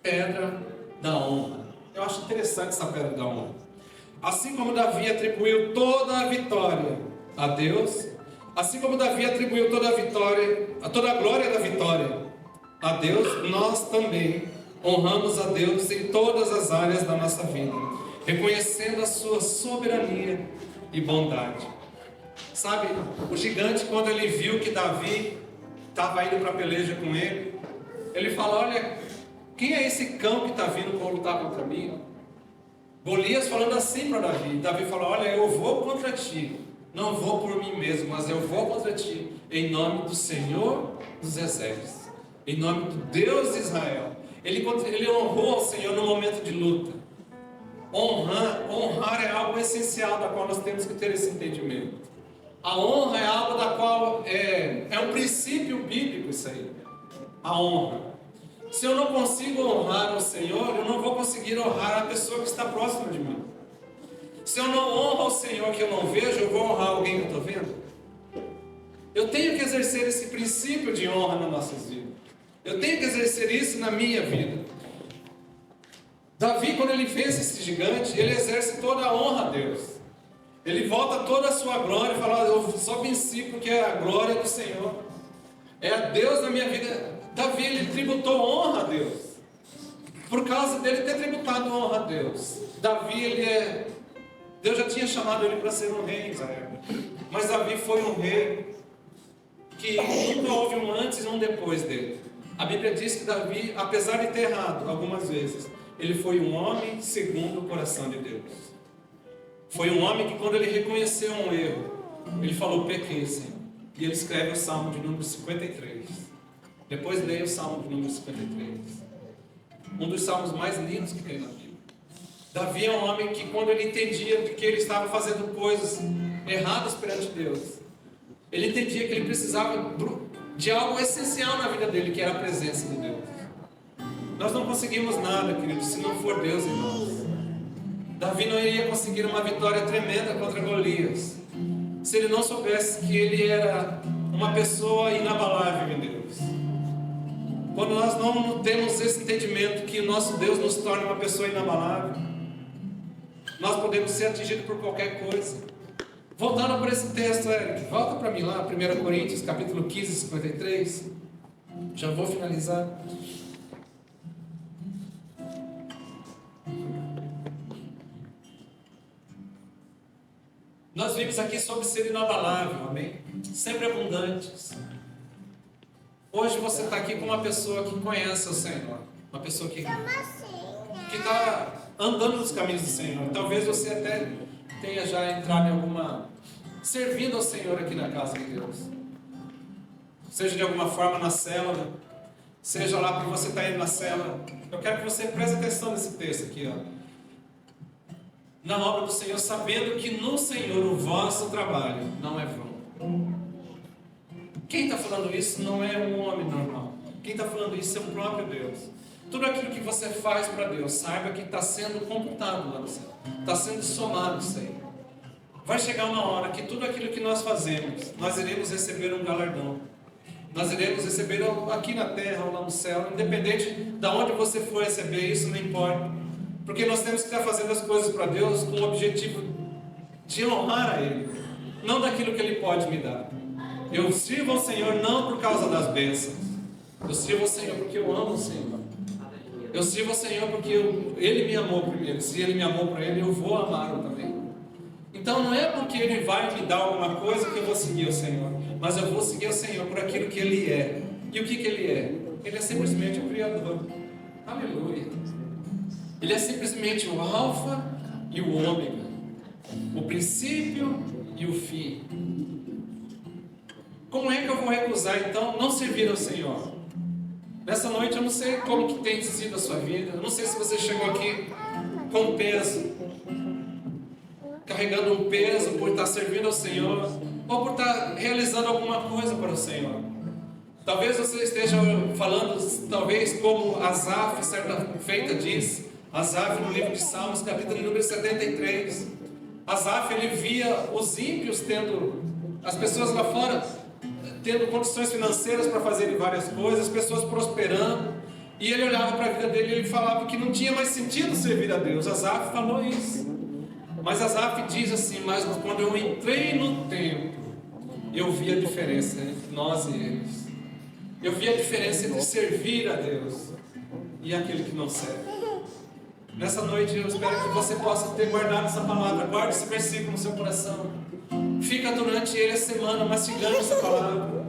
Pedra da honra. Eu acho interessante essa pedra da honra. Assim como Davi atribuiu toda a vitória a Deus, assim como Davi atribuiu toda a glória da vitória a Deus, nós também honramos a Deus em todas as áreas da nossa vida, reconhecendo a sua soberania e bondade. Sabe, o gigante, quando ele viu que Davi estava indo para a peleja com ele, ele fala: olha, quem é esse cão que está vindo para lutar contra mim? Golias falando assim para Davi. Davi fala: olha, eu vou contra ti, não vou por mim mesmo, mas eu vou contra ti, em nome do Senhor dos Exércitos, em nome do Deus de Israel. Ele honrou ao Senhor no momento de luta. Honrar é algo essencial, da qual nós temos que ter esse entendimento. A honra é algo da qual é um princípio bíblico, isso aí. A honra. Se eu não consigo honrar o Senhor, eu não vou conseguir honrar a pessoa que está próxima de mim. Se eu não honro o Senhor que eu não vejo, eu vou honrar alguém que eu estou vendo? Eu tenho que exercer esse princípio de honra nas nossas vidas. Eu tenho que exercer isso na minha vida. Davi, quando ele vence esse gigante, ele exerce toda a honra a Deus. Ele volta toda a sua glória e fala: eu só venci porque é a glória do Senhor. É a Deus na minha vida. Davi, ele tributou honra a Deus. Por causa dele ter tributado honra a Deus. Davi, Deus já tinha chamado ele para ser um rei em Israel. Mas Davi foi um rei que nunca houve um antes e um depois dele. A Bíblia diz que Davi, apesar de ter errado algumas vezes, ele foi um homem segundo o coração de Deus. Foi um homem que, quando ele reconheceu um erro, ele falou: pequei, Senhor. E ele escreve o Salmo de número 53. Depois leia o Salmo de número 53. Um dos salmos mais lindos que tem na Bíblia. Davi é um homem que, quando ele entendia que ele estava fazendo coisas erradas perante Deus, ele entendia que ele precisava de algo essencial na vida dele, que era a presença de Deus. Nós não conseguimos nada, querido, se não for Deus em nós. Davi não iria conseguir uma vitória tremenda contra Golias, se ele não soubesse que ele era uma pessoa inabalável em Deus. Quando nós não temos esse entendimento que o nosso Deus nos torna uma pessoa inabalável, nós podemos ser atingidos por qualquer coisa. Voltando para esse texto, Eric, volta para mim lá, 1 Coríntios, capítulo 15, 53. Já vou finalizar. Nós vimos aqui sobre ser inabalável, amém? Sempre abundantes. Hoje você está aqui com uma pessoa que conhece o Senhor. Uma pessoa que está andando nos caminhos do Senhor. Talvez você até tenha já entrado em alguma... servindo ao Senhor aqui na casa de Deus. Seja de alguma forma na célula, seja lá porque você está indo na célula. Eu quero que você preste atenção nesse texto aqui, ó. Na obra do Senhor, sabendo que no Senhor o vosso trabalho não é vão. Quem está falando isso não é um homem normal. Quem está falando isso é o próprio Deus. Tudo aquilo que você faz para Deus, saiba que está sendo computado lá no céu. Está sendo somado isso aí. Vai chegar uma hora que tudo aquilo que nós fazemos, nós iremos receber um galardão. Nós iremos receber aqui na terra ou lá no céu, independente de onde você for receber, isso não importa. Porque nós temos que estar fazendo as coisas para Deus com o objetivo de honrar a Ele, não daquilo que Ele pode me dar. Eu sirvo ao Senhor não por causa das bênçãos. Eu sirvo ao Senhor porque eu amo o Senhor. Eu sirvo ao Senhor porque Ele me amou primeiro. Se Ele me amou para Ele, eu vou amá-lo também. Então não é porque Ele vai me dar alguma coisa que eu vou seguir o Senhor, mas eu vou seguir o Senhor por aquilo que Ele é. E o que Ele é? Ele é simplesmente o Criador. Aleluia. Ele é simplesmente o alfa e o ômega, o princípio e o fim. Como é que eu vou recusar então não servir ao Senhor? Nessa noite eu não sei como que tem sido a sua vida. Eu não sei se você chegou aqui com peso, carregando um peso por estar servindo ao Senhor, ou por estar realizando alguma coisa para o Senhor. Talvez você esteja falando, talvez como Asaf, certa feita disse, Asaf no livro de Salmos, capítulo número 73. Asaf, ele via os ímpios tendo, as pessoas lá fora, tendo condições financeiras para fazerem várias coisas, as pessoas prosperando, e ele olhava para a vida dele e ele falava que não tinha mais sentido servir a Deus. Asaf falou isso. Mas Asaf diz assim: mas quando eu entrei no templo, eu vi a diferença entre nós e eles. Eu vi a diferença entre servir a Deus e aquele que não serve. Nessa noite eu espero que você possa ter guardado essa palavra. Guarde esse versículo no seu coração. Fica durante ele a semana mastigando essa palavra.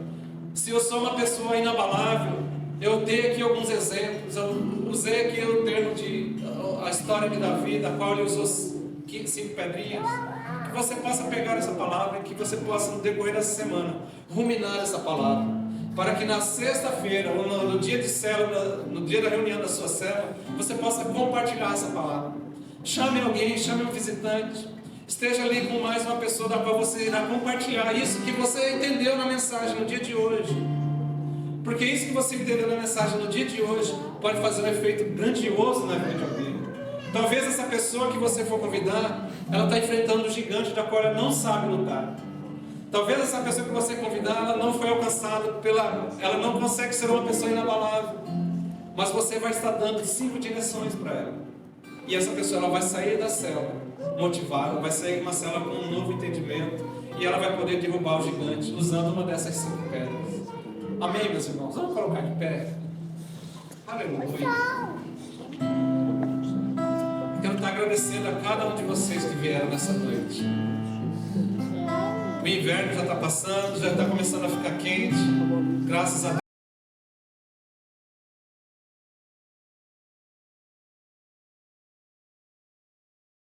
Se eu sou uma pessoa inabalável, eu dei aqui alguns exemplos. Eu usei aqui o termo de a história de Davi, da qual ele usou 5 pedrinhas. Que você possa pegar essa palavra e que você possa, no decorrer dessa semana, ruminar essa palavra, para que na sexta-feira, ou no dia de célula, no dia da reunião da sua célula, você possa compartilhar essa palavra. Chame alguém, chame um visitante, esteja ali com mais uma pessoa da qual você irá compartilhar isso que você entendeu na mensagem no dia de hoje. Porque isso que você entendeu na mensagem no dia de hoje pode fazer um efeito grandioso na vida de alguém. Talvez essa pessoa que você for convidar, ela está enfrentando um gigante da qual ela não sabe lutar. Talvez essa pessoa que você convidar, ela não foi alcançada ela não consegue ser uma pessoa inabalável. Mas você vai estar dando 5 direções para ela. E essa pessoa ela vai sair da célula motivada, vai sair de uma célula com um novo entendimento. E ela vai poder derrubar o gigante usando uma dessas 5 pedras. Amém, meus irmãos? Vamos colocar de pé. Aleluia. Quero estar agradecendo a cada um de vocês que vieram nessa noite. O inverno já está passando, já está começando a ficar quente. Graças a Deus.